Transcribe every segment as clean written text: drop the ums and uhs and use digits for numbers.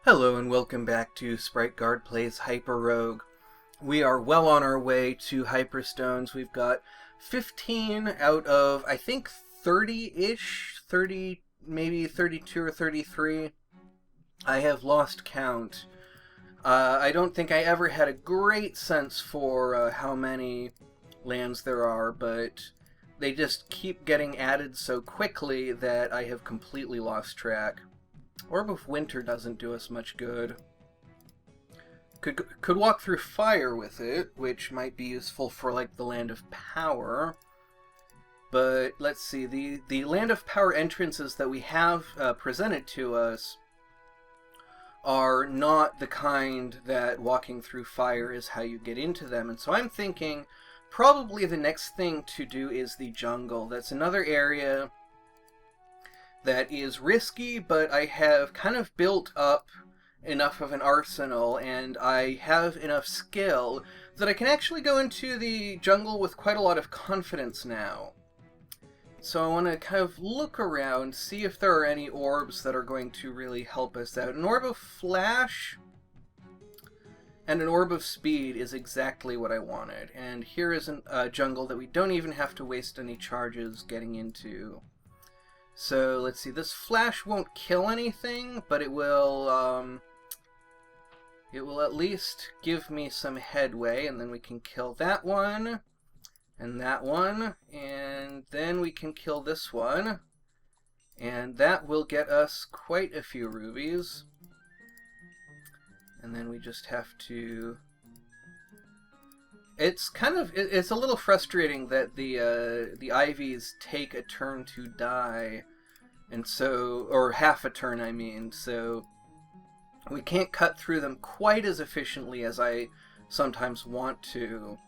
Hello and welcome back to Sprite Guard plays HyperRogue. We are well on our way to Hyperstones. We've got 15 out of, I think, 30-ish, 30, maybe 32 or 33. I have lost count. I don't think I ever had a great sense for how many lands there are, but they just keep getting added so quickly that I have completely lost track. Orb of Winter doesn't do us much good. Could walk through fire with it, which might be useful for like the Land of Power. But let's see, the Land of Power entrances that we have presented to us are not the kind that walking through fire is how you get into them. And so I'm thinking probably the next thing to do is the jungle. That's another area that is risky, but I have kind of built up enough of an arsenal and I have enough skill that I can actually go into the jungle with quite a lot of confidence now. So I want to kind of look around, see if there are any orbs that are going to really help us out. An orb of flash and an orb of speed is exactly what I wanted. And here is a jungle that we don't even have to waste any charges getting into. So let's see, this flash won't kill anything, but it will at least give me some headway, and then we can kill that one, and then we can kill this one, and that will get us quite a few rubies. And then we just have to... It's a little frustrating that the ivies take a turn to die, and so, or half a turn I mean, so we can't cut through them quite as efficiently as I sometimes want to.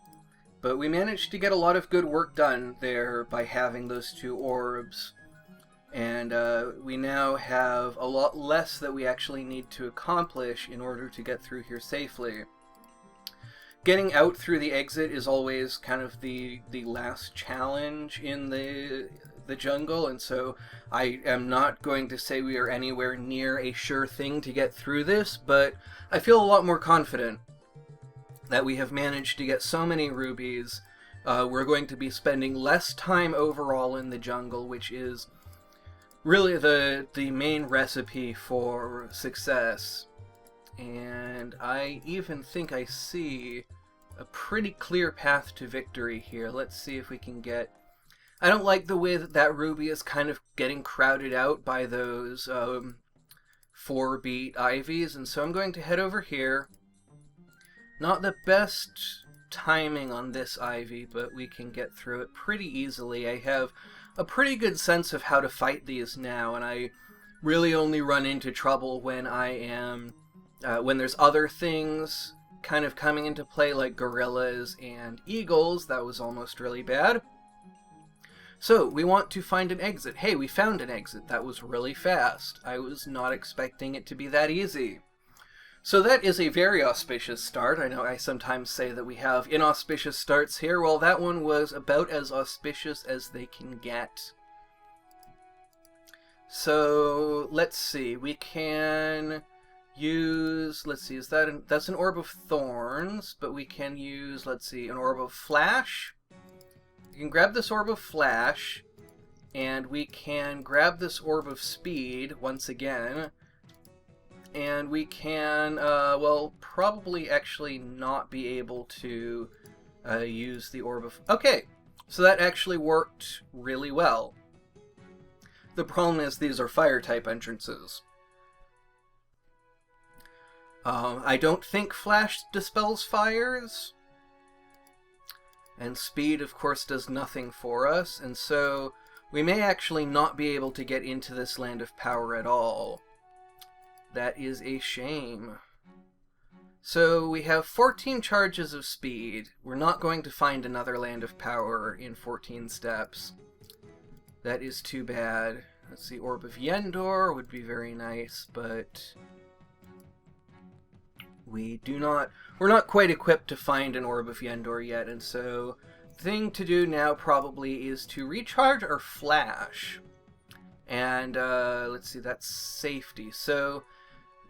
But we managed to get a lot of good work done there by having those two orbs, and we now have a lot less that we actually need to accomplish in order to get through here safely. Getting out through the exit is always kind of the last challenge in the jungle, and so I am not going to say we are anywhere near a sure thing to get through this, but I feel a lot more confident that we have managed to get so many rubies. We're going to be spending less time overall in the jungle, which is really the main recipe for success. And I even think I see a pretty clear path to victory here. Let's see if we can get... I don't like the way that ruby is kind of getting crowded out by those 4-beat ivies, and so I'm going to head over here. Not the best timing on this ivy, but we can get through it pretty easily. I have a pretty good sense of how to fight these now, and I really only run into trouble when I am... when there's other things kind of coming into play, like gorillas and eagles. That was almost really bad. So, we want to find an exit. Hey, we found an exit. That was really fast. I was not expecting it to be that easy. So that is a very auspicious start. I know I sometimes say that we have inauspicious starts here. Well, that one was about as auspicious as they can get. So, let's see. We can use, let's see, that's an orb of thorns, but we can use, let's see, an orb of flash. We can grab this orb of flash, and we can grab this orb of speed once again, and we can, well, probably actually not be able to use the orb of... Okay, so that actually worked really well. The problem is these are fire-type entrances. I don't think flash dispels fires, and speed, of course, does nothing for us, and so we may actually not be able to get into this Land of Power at all. That is a shame. So we have 14 charges of speed. We're not going to find another Land of Power in 14 steps. That is too bad. Let's see, Orb of Yendor would be very nice, but... we're not quite equipped to find an Orb of Yendor yet, and so the thing to do now probably is to recharge our flash. And let's see, that's safety. So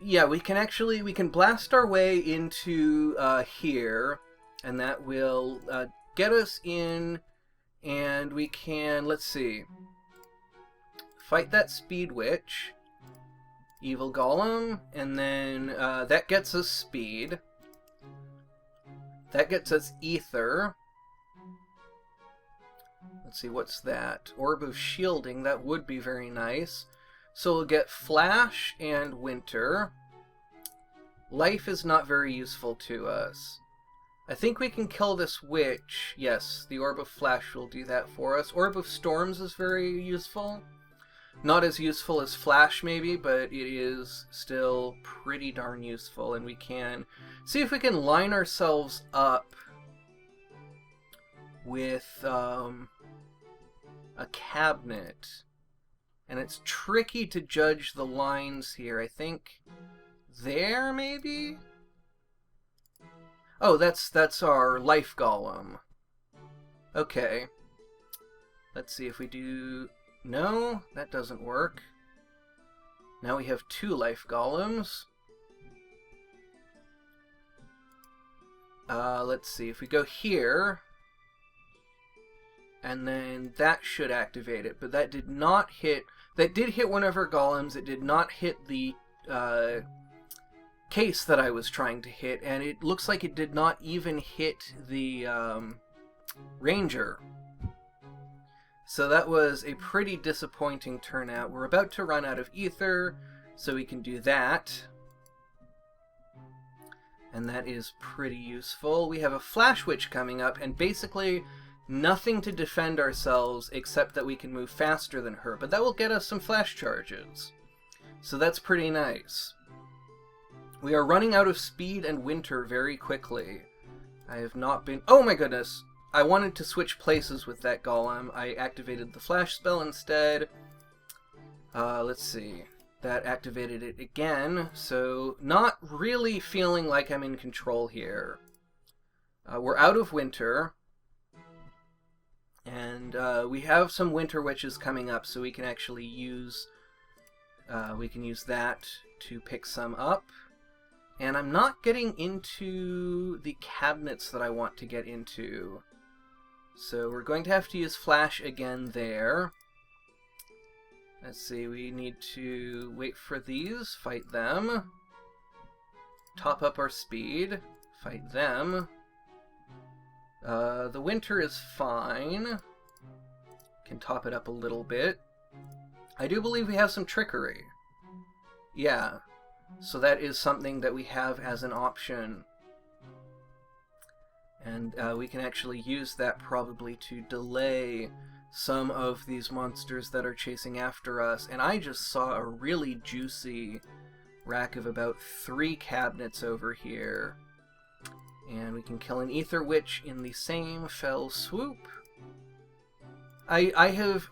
yeah, we can blast our way into here, and that will get us in, and we can, let's see, fight that Speed Witch, Evil Golem, and then that gets us Speed. That gets us Ether. Let's see, what's that? Orb of Shielding, that would be very nice. So we'll get Flash and Winter. Life is not very useful to us. I think we can kill this witch. Yes, the Orb of Flash will do that for us. Orb of Storms is very useful. Not as useful as Flash, maybe, but it is still pretty darn useful. And we can see if we can line ourselves up with a cabinet. And it's tricky to judge the lines here. I think there, maybe? Oh, that's our Life Golem. Okay. Let's see if we do... No, that doesn't work. Now we have 2 Life Golems. Let's see, if we go here, and then that should activate it, but that did not hit... That did hit one of our golems. It did not hit the case that I was trying to hit, and it looks like it did not even hit the ranger. So that was a pretty disappointing turnout. We're about to run out of ether, so we can do that. And that is pretty useful. We have a Flash Witch coming up, and basically nothing to defend ourselves except that we can move faster than her. But that will get us some flash charges. So that's pretty nice. We are running out of speed and winter very quickly. I have not been... Oh my goodness! I wanted to switch places with that golem. I activated the flash spell instead. Let's see. That activated it again. So not really feeling like I'm in control here. We're out of winter. And we have some winter witches coming up, so we can actually use that to pick some up. And I'm not getting into the cabinets that I want to get into. So we're going to have to use Flash again there. Let's see, we need to wait for these, fight them. Top up our speed, fight them. The winter is fine. Can top it up a little bit. I do believe we have some trickery. Yeah. So that is something that we have as an option. And we can actually use that probably to delay some of these monsters that are chasing after us. And I just saw a really juicy rack of about 3 cabinets over here. And we can kill an Ether Witch in the same fell swoop. I have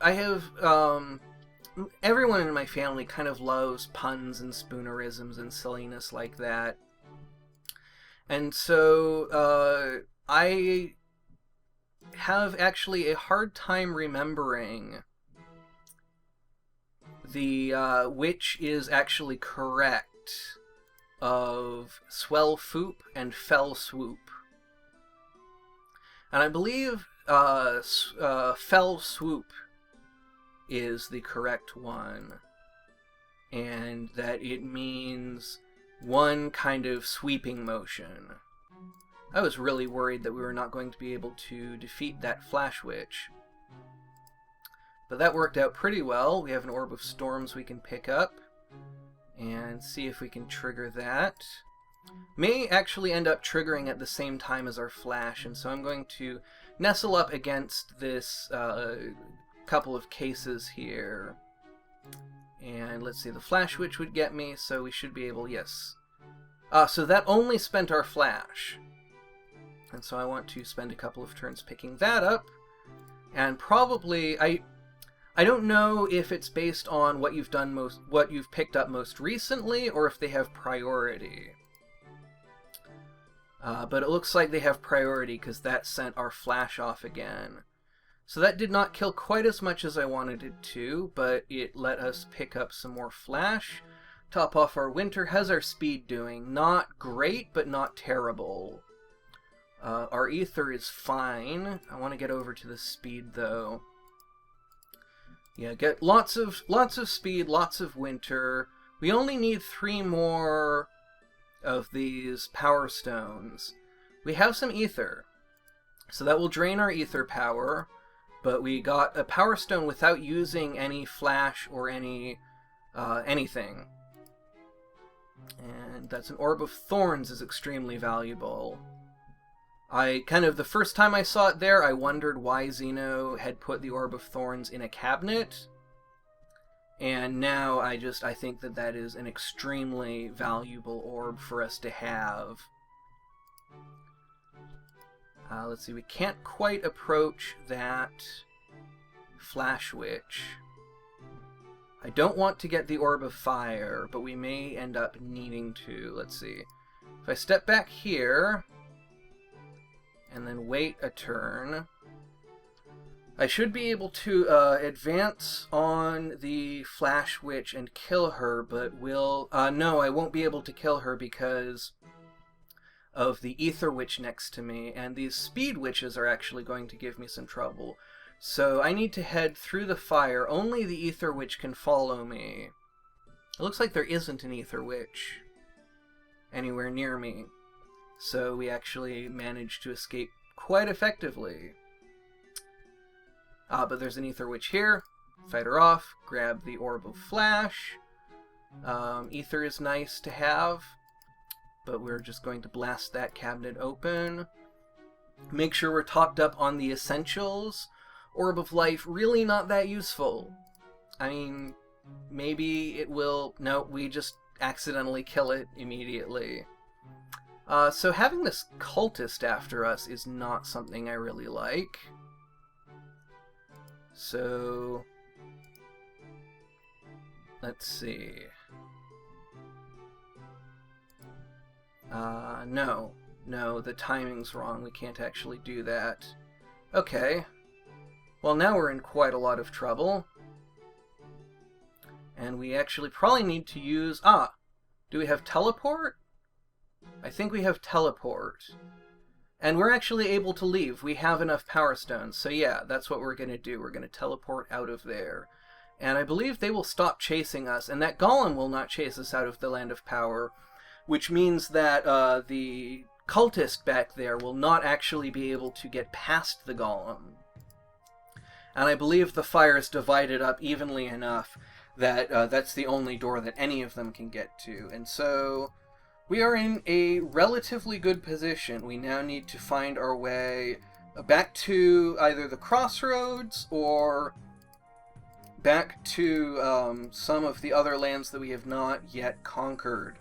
everyone in my family kind of loves puns and spoonerisms and silliness like that. And so I have actually a hard time remembering the which is actually correct of swell foop and fell swoop. And I believe fell swoop is the correct one, and that it means one kind of sweeping motion. I was really worried that we were not going to be able to defeat that Flash Witch. But that worked out pretty well. We have an Orb of Storms we can pick up and see if we can trigger that. May actually end up triggering at the same time as our Flash, and so I'm going to nestle up against this couple of cases here. And let's see, the Flash Witch would get me, so we should be able, yes. So that only spent our Flash. And so I want to spend a couple of turns picking that up. And probably, I don't know if it's based on what you've picked up most recently, or if they have priority. But it looks like they have priority because that sent our Flash off again. So that did not kill quite as much as I wanted it to, but it let us pick up some more Flash. top off our winter. How's our speed doing? Not great, but not terrible. Our ether is fine. I want to get over to the speed, though. Yeah, get lots of speed, lots of winter. We only need 3 more of these power stones. We have some ether, so that will drain our ether power, but we got a power stone without using any flash or any anything. And that's an orb of thorns is extremely valuable. The first time I saw it there, I wondered why Xeno had put the orb of thorns in a cabinet. And now I think that is an extremely valuable orb for us to have. Let's see, we can't quite approach that Flash Witch. I don't want to get the Orb of Fire, but we may end up needing to. Let's see. If I step back here, and then wait a turn, I should be able to advance on the Flash Witch and kill her, but no, I won't be able to kill her because of the Ether Witch next to me, and these Speed Witches are actually going to give me some trouble. So I need to head through the fire. Only the Ether Witch can follow me. It looks like there isn't an Ether Witch anywhere near me. So we actually managed to escape quite effectively. But there's an Ether Witch here. Fight her off. Grab the Orb of Flash. Ether is nice to have, but we're just going to blast that cabinet open. Make sure we're topped up on the essentials. Orb of Life, really not that useful. I mean, maybe it will... No, we just accidentally kill it immediately. So having this cultist after us is not something I really like. So... let's see. No, the timing's wrong. We can't actually do that. Okay. Well, now we're in quite a lot of trouble. And we actually probably need to use... do we have teleport? I think we have teleport. And we're actually able to leave. We have enough power stones. So yeah, that's what we're going to do. We're going to teleport out of there. And I believe they will stop chasing us. And that golem will not chase us out of the Land of Power. Which means that the cultist back there will not actually be able to get past the golem. And I believe the fire is divided up evenly enough that that's the only door that any of them can get to. And so we are in a relatively good position. We now need to find our way back to either the crossroads or back to some of the other lands that we have not yet conquered.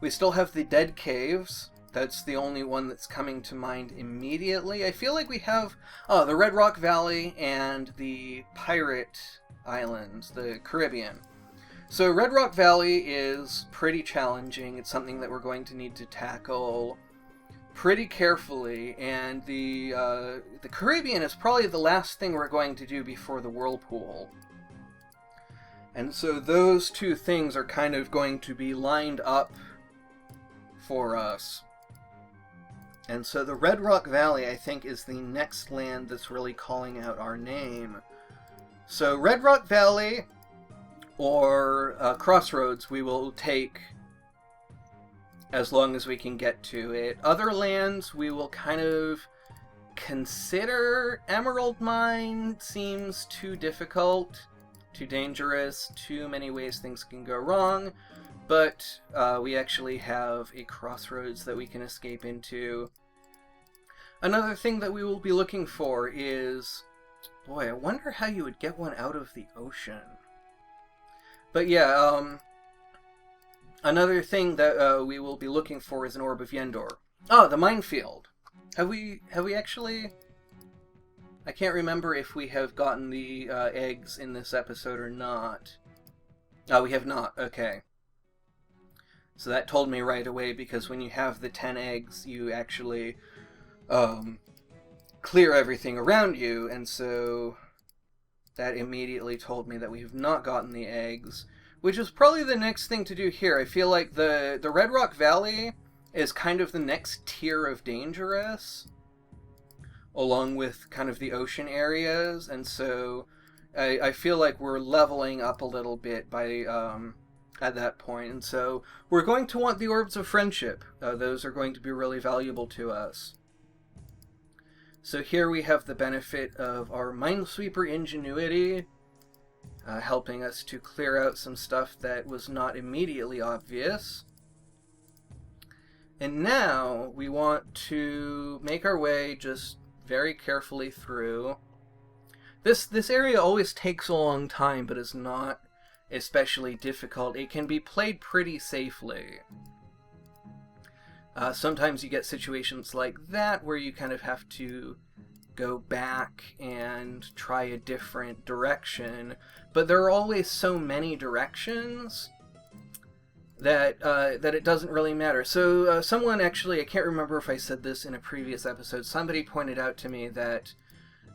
We still have the Dead Caves. That's the only one that's coming to mind immediately. I feel like we have the Red Rock Valley and the Pirate Islands, the Caribbean. So Red Rock Valley is pretty challenging. It's something that we're going to need to tackle pretty carefully, and the Caribbean is probably the last thing we're going to do before the Whirlpool. And so those two things are kind of going to be lined up for us. And so the Red Rock Valley, I think, is the next land that's really calling out our name. So Red Rock Valley or Crossroads we will take as long as we can get to it. Other lands we will kind of consider. Emerald Mine seems too difficult, too dangerous, too many ways things can go wrong. But we actually have a crossroads that we can escape into. Another thing that we will be looking for is... boy, I wonder how you would get one out of the ocean. But yeah, another thing that we will be looking for is an Orb of Yendor. Oh, the Minefield. Have we actually... I can't remember if we have gotten the eggs in this episode or not. Oh, we have not. Okay. So that told me right away, because when you have the 10 eggs, you actually clear everything around you, and so that immediately told me that we have not gotten the eggs, which is probably the next thing to do here. I feel like the Red Rock Valley is kind of the next tier of dangerous, along with kind of the ocean areas, and so I feel like we're leveling up a little bit by at that point, and so we're going to want the Orbs of Friendship. Those are going to be really valuable to us. So here we have the benefit of our Minesweeper Ingenuity, helping us to clear out some stuff that was not immediately obvious. And now we want to make our way just very carefully through. This area always takes a long time, but is not especially difficult. It can be played pretty safely. Sometimes you get situations like that where you kind of have to go back and try a different direction, but there are always so many directions that it doesn't really matter. So someone actually, I can't remember if I said this in a previous episode, somebody pointed out to me that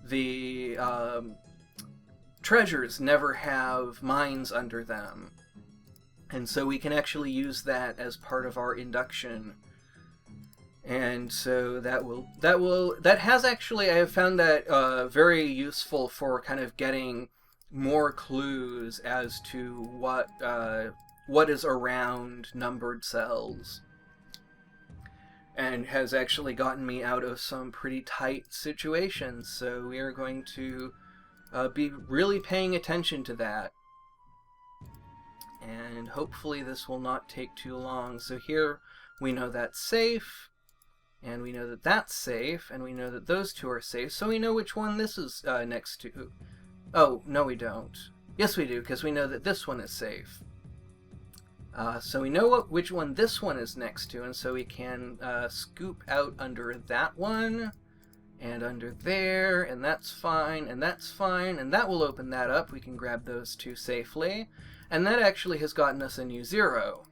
the treasures never have mines under them, and so we can actually use that as part of our induction. And so that has actually, I have found that very useful for kind of getting more clues as to what is around numbered cells, and has actually gotten me out of some pretty tight situations. So we are going to be really paying attention to that, and hopefully this will not take too long. So here we know that's safe, and we know that that's safe, and we know that those two are safe, so we know which one this is next to. Oh, no we don't. Yes we do, because we know that this one is safe. So we know which one this one is next to, and so we can scoop out under that one, and under there, and that's fine, and that's fine, and that will open that up. We can grab those two safely, and that actually has gotten us a new 0.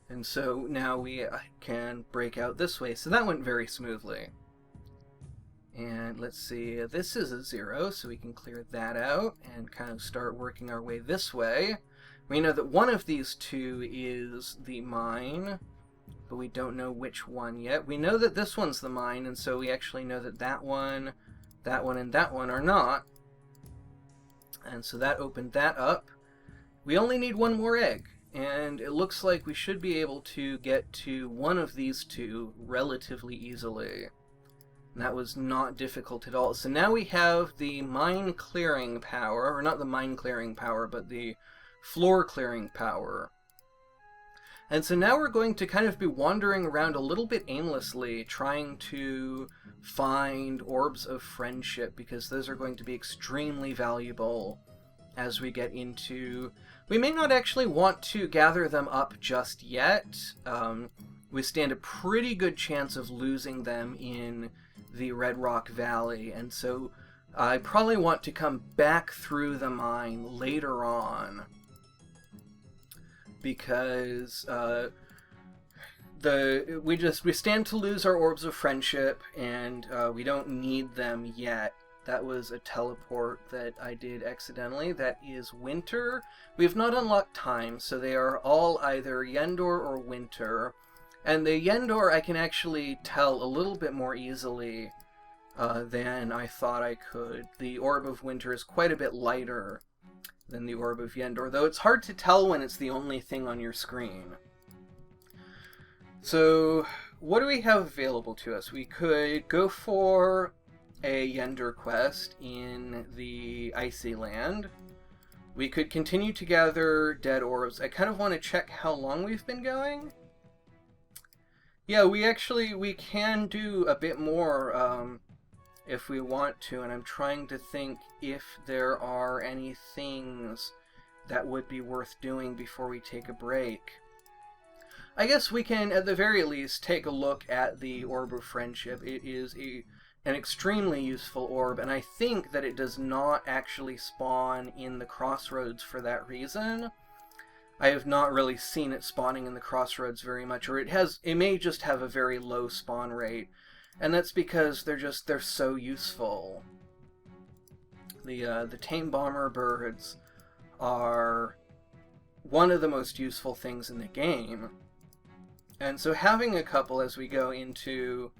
And so now we can break out this way. So that went very smoothly. And let's see, this is a 0, so we can clear that out and kind of start working our way this way. We know that one of these two is the mine, but we don't know which one yet. We know that this one's the mine, and so we actually know that that one, and that one are not. And so that opened that up. We only need one more egg, and it looks like we should be able to get to one of these two relatively easily. And that was not difficult at all. So now we have the mine clearing power, or not the mine clearing power, but the floor clearing power. And so now we're going to kind of be wandering around a little bit aimlessly, trying to find Orbs of Friendship, because those are going to be extremely valuable as we get into... We may not actually want to gather them up just yet. We stand a pretty good chance of losing them in the Red Rock Valley, and so I probably want to come back through the mine later on, because we stand to lose our Orbs of Friendship, and we don't need them yet. That was a teleport that I did accidentally. That is Winter. We have not unlocked Time, so they are all either Yendor or Winter. And the Yendor I can actually tell a little bit more easily than I thought I could. The Orb of Winter is quite a bit lighter than the Orb of Yendor, though it's hard to tell when it's the only thing on your screen. So, what do we have available to us? We could go for a Yendor quest in the Icy Land. We could continue to gather dead orbs. I kind of want to check how long we've been going. Yeah, we can do a bit more if we want to, and I'm trying to think if there are any things that would be worth doing before we take a break. I guess we can, at the very least, take a look at the Orb of Friendship. It is an extremely useful orb, and I think that it does not actually spawn in the Crossroads for that reason. I have not really seen it spawning in the Crossroads very much, or it may just have a very low spawn rate, and that's because they're so useful. The tame bomber birds are one of the most useful things in the game. And so having a couple as we go into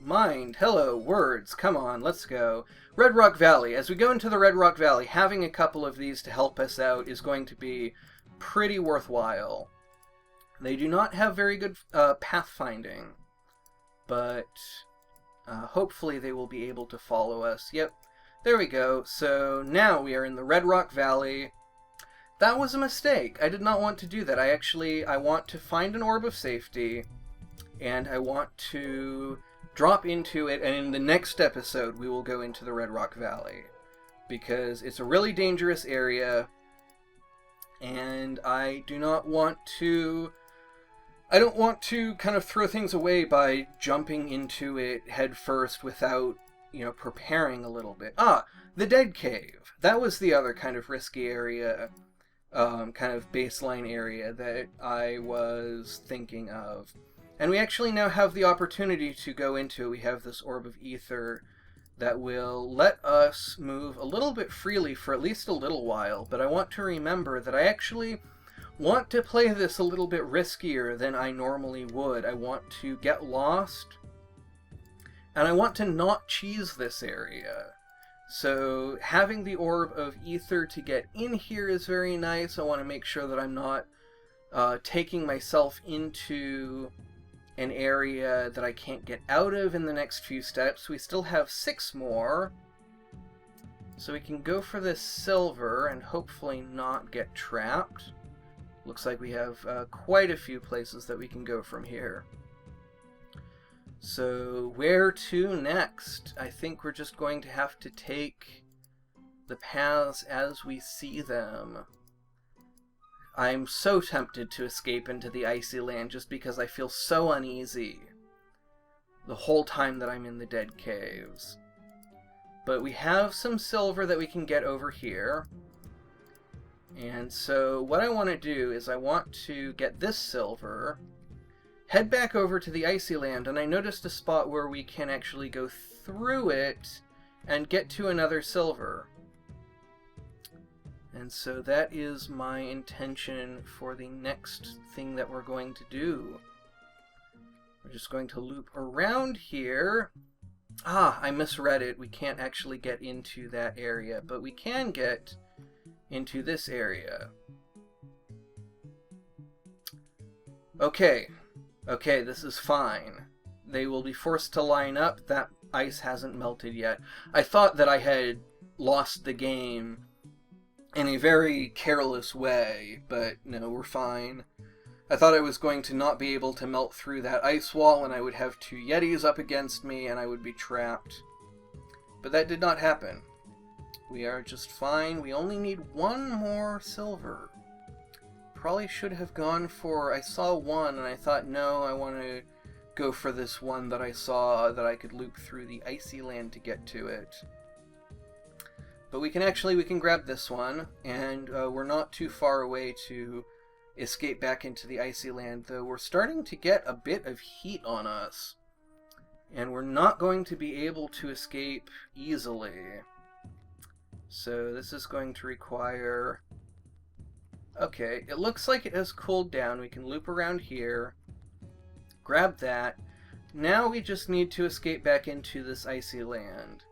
mind, hello, words, come on, let's go. Red Rock Valley. As we go into the Red Rock Valley, having a couple of these to help us out is going to be pretty worthwhile. They do not have very good pathfinding, but hopefully they will be able to follow us. Yep, there we go. So now we are in the Red Rock Valley. That was a mistake. I did not want to do that. I want to find an orb of safety, and I want to drop into it, and in the next episode we will go into the Red Rock Valley, because it's a really dangerous area, and I don't want to kind of throw things away by jumping into it head first without, preparing a little bit. The Dead Cave. That was the other kind of risky area, kind of baseline area that I was thinking of. And we actually now have the opportunity to go into it. We have this Orb of Ether that will let us move a little bit freely for at least a little while, but I want to remember that I actually want to play this a little bit riskier than I normally would. I want to get lost, and I want to not cheese this area. So having the Orb of Ether to get in here is very nice. I want to make sure that I'm not taking myself into an area that I can't get out of in the next few steps. We still have 6 more, so we can go for this silver and hopefully not get trapped. Looks like we have quite a few places that we can go from here. So where to next? I think we're just going to have to take the paths as we see them. I'm so tempted to escape into the icy land just because I feel so uneasy the whole time that I'm in the Dead Caves. But we have some silver that we can get over here. And so what I want to do is I want to get this silver, head back over to the icy land, and I noticed a spot where we can actually go through it and get to another silver. And so that is my intention for the next thing that we're going to do. We're just going to loop around here. I misread it. We can't actually get into that area, but we can get into this area. Okay, this is fine. They will be forced to line up. That ice hasn't melted yet. I thought that I had lost the game in a very careless way, but no, we're fine. I thought I was going to not be able to melt through that ice wall, and I would have 2 Yetis up against me, and I would be trapped. But that did not happen. We are just fine. We only need 1 more silver. Probably should have gone for... I saw 1, and I thought, no, I want to go for this one that I saw that I could loop through the icy land to get to it. But we can grab this one, and we're not too far away to escape back into the icy land, though we're starting to get a bit of heat on us. And we're not going to be able to escape easily. So this is going to require... Okay, it looks like it has cooled down. We can loop around here, grab that. Now we just need to escape back into this icy land,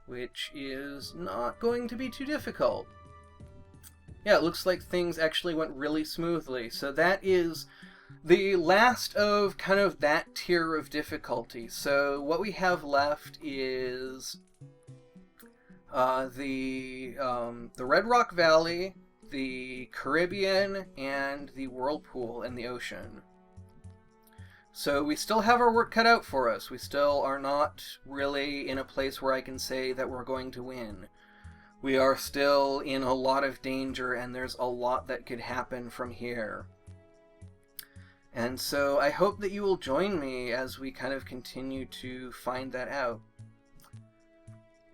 which is not going to be too difficult. Yeah, it looks like things actually went really smoothly. So that is the last of kind of that tier of difficulty. So what we have left is the Red Rock Valley, the Caribbean, and the Whirlpool and the ocean. So we still have our work cut out for us. We still are not really in a place where I can say that we're going to win. We are still in a lot of danger, and there's a lot that could happen from here. And so I hope that you will join me as we kind of continue to find that out.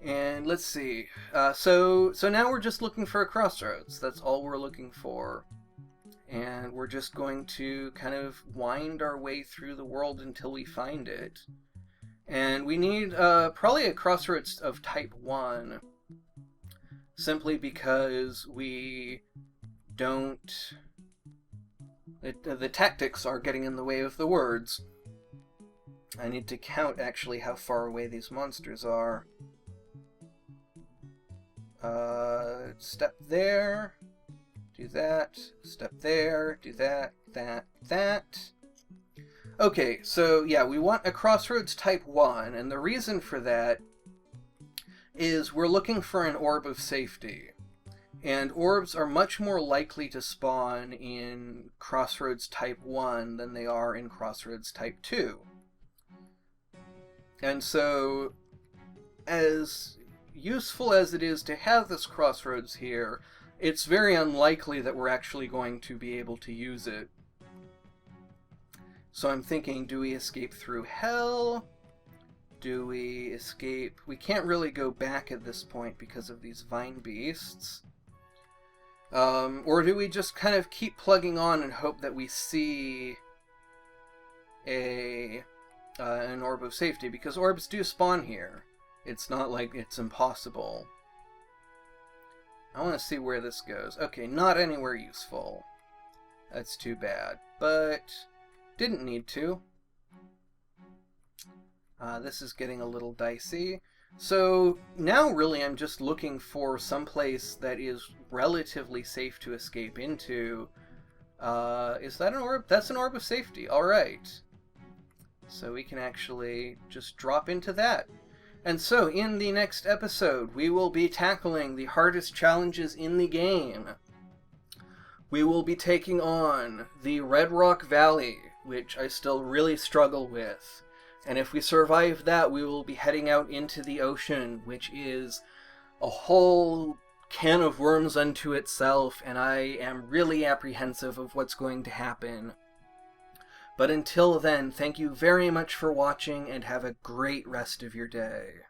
And let's see. So now we're just looking for a crossroads. That's all we're looking for. And we're just going to kind of wind our way through the world until we find it. And we need probably a crossroads of type 1, simply because we don't... The tactics are getting in the way of the words. I need to count, actually, how far away these monsters are. Step there, do that, step there, do that, that. Okay, so yeah, we want a crossroads type 1, and the reason for that is we're looking for an orb of safety. And orbs are much more likely to spawn in crossroads type 1 than they are in crossroads type 2. And so, as useful as it is to have this crossroads here, it's very unlikely that we're actually going to be able to use it. So I'm thinking, do we escape through hell? Do we escape... We can't really go back at this point because of these vine beasts. Or do we just kind of keep plugging on and hope that we see an orb of safety? Because orbs do spawn here. It's not like it's impossible. I want to see where this goes. Okay, not anywhere useful. That's too bad. But didn't need to. This is getting a little dicey. So now really I'm just looking for some place that is relatively safe to escape into. Is that an orb? That's an orb of safety. Alright. So we can actually just drop into that. And so, in the next episode, we will be tackling the hardest challenges in the game. We will be taking on the Red Rock Valley, which I still really struggle with. And if we survive that, we will be heading out into the ocean, which is a whole can of worms unto itself, and I am really apprehensive of what's going to happen. But until then, thank you very much for watching, and have a great rest of your day.